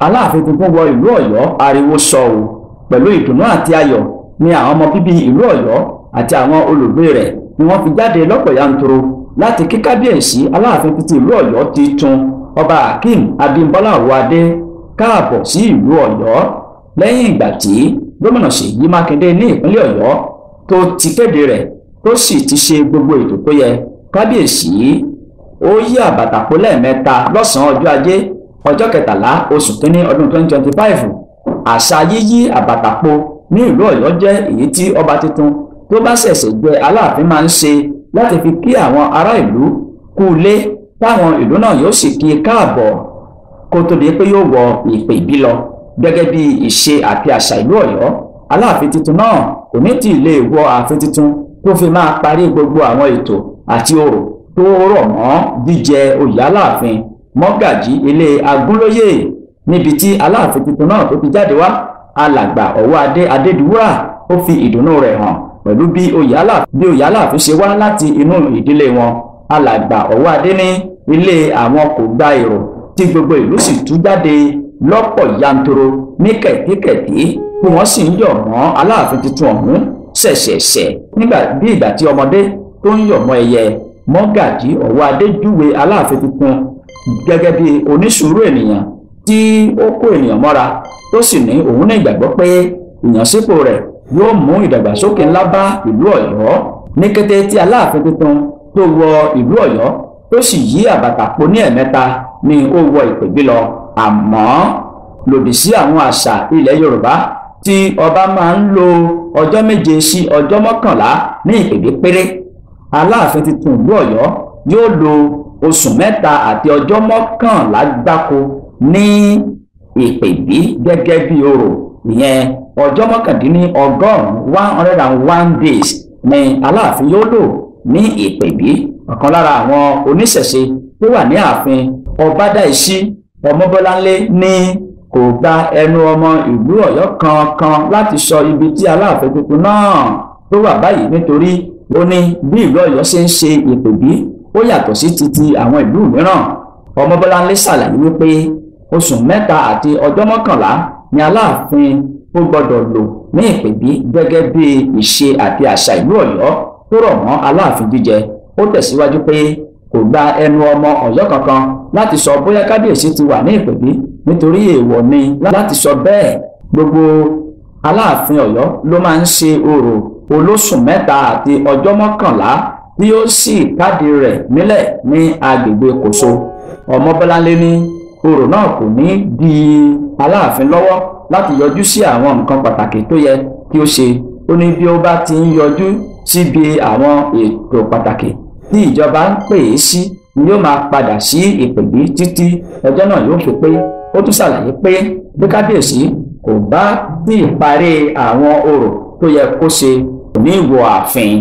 Aláàfin tuntun wọ ìlú Ọ̀yọ́ ariwo sọ o. Pẹ̀lú ìdùnnú àti ayọ̀ ni àwọn ọmọ bíbí ìlú Ọ̀yọ́ àti àwọn olùgbé rẹ̀ ni wọ́n fi jáde lọ́pọ̀ yanturu láti kí kábíyèsí Aláàfin títí ìlú Ọ̀yọ́ titun Ọba Hakeem Abímbọ́lá Òwòadé káàbọ̀ sí ìlú Ọ̀yọ́ lẹ́yìn ìgbà tí gómìnà Ṣèyí Mákindé ní ìpínlẹ̀ Ọ̀yọ́ tó ti kéde rẹ̀ tó sì ti ṣe gbogbo ètò tó yẹ. Kábíyèsí ó yí àbàtàpó lẹ́ẹ̀mẹ́ta lọ́sàn-án ọjọ́ ajé ọjọ́ 13 oṣù kínní ọdún 2025. Àṣà yíyí àbàtàpó ní ìlú Ọ̀yọ́ jẹ́ èyí tí ọba tuntun tó bá ṣẹ̀ṣẹ̀ jẹ Aláàfin máa ń ṣe láti fi kí àwọn ará ìlú kú ilé táwọn ìlú náà yóò sì kí káàbọ̀ kó tó di pé yóò wọ ìpè ìbí lọ. Gẹ́gẹ́ bí ìṣe àti àṣà ìlú Ọ̀yọ́, Aláàfin tuntun náà kò ní tí ì lè wọ ààfin tuntun tó fi máa parí gbogbo àwọn ètò àti orò tó rọ̀ mọ́ jíjẹ oyè Aláàfin mọ́gàjí ilé Agúnlóyè. Níbi tí Aláàfin tuntun náà tó ti jáde wá, alàgbà Òwòadé Adédiwúrà ó fi ìdùnnú rẹ̀ hàn pẹ̀lú bí oyè Aláàfin ṣe wá láti inú ìdílé wọn. Alàgbà Òwòadé ní ilé àwọn kò gba èrò tí gbogbo ìlú sì tú jáde lọ́pọ̀ yanturu ní kẹ̀tíkẹ̀tí tí wọ́n sì ń yọ̀ mọ́ Aláàfin tuntun ọ̀hún ṣẹ̀ṣẹ̀ṣẹ̀ bí ìgbà tí ọmọdé tó ń yọ̀ mọ́ ẹyẹ. Mọ́gàjí Òwòadé júwe Aláàfin tuntun gẹ́gẹ́ bí onísùúrù ènìyàn tí ó kó ènìyàn mọ́ra tó sì ní òun ní ìgbàgbọ́ pé ìyànsípò rẹ̀ yóò mú ìdàgbàsókè ńlá bá ìlú Ọ̀yọ́. Ní kété tí Aláàfin tuntun tó wọ ìlú Ọ̀yọ́ tó sì yí àbàtàpó ní ẹ̀mẹ́ta ni ó wọ ìpèbí lọ. Àmọ́ lòdì sí àwọn àṣà ilẹ̀ Yorùbá tí ọba máa ń lo ọjọ́ 7 sí ọjọ́ 11 ní ìpèbí péré, Aláàfin tuntun ìlú Ọ̀yọ́ yóò lo oṣù 3 àti ọjọ́ 11 gbáko ní ìpèbí gẹ́gẹ́ bí orò. Ìyẹn ọjọ́ 101 days ni Aláàfin yóò lò ní ìpèbí. Ọ̀kan lára àwọn oníṣẹ̀ṣe tó wà ní ààfin, Ọbádáìsí Ọmọbọ́láńlé, ní kò gba ẹnu ọmọ ìlú Ọ̀yọ́ kankan láti sọ ibi tí Aláàfin tuntun náà tó wà báyìí, nítorí ó ní bí ìlú Ọ̀yọ́ ṣe ń ṣe ìpèbí ó yàtọ̀ sí titi àwọn ìlú mìíràn. Ọmọbọ́láńlé ṣàlàyé wípé oṣù 3 àti ọjọ́ 11 ni Aláàfin ó gbọ́dọ̀ lò ní ìpèbí gẹ́gẹ́ bí ìṣe àti àṣà ìlú Ọ̀yọ́ tó rọ̀ mọ́ Aláàfin jíjẹ. Ó tẹ̀síwájú pé kò gba ẹnu ọmọ Ọ̀yọ́ kankan láti sọ bóyá kábíyèsí ti wà ní ìpèbí, nítorí èèwọ̀ ni láti sọ bẹ́ẹ̀. Gbogbo Aláàfin Ọ̀yọ́ ló máa ń ṣe orò olóṣù 3 àti ọjọ́ 11 tí ó sì káàdì rẹ̀ nílẹ̀ ní agbègbè Kòso. Ọmọbọ́láńlé ní orò náà kò ní di Aláàfin lọ́wọ́ láti yọjú sí àwọn nǹkan pàtàkì tó yẹ kí ó ṣe. Ó ní bí ó bá ti ń yọjú síbi àwọn ètò pàtàkì tí ìjọba ń pè é sí ni yóò máa padà sí ìpèbí títí ọjọ́ náà yóò fi pé. Ó tún ṣàlàyé pé bí kábíyèsí kò bá tí ì parí àwọn orò tó yẹ kó ṣe kò ní wọ ààfin.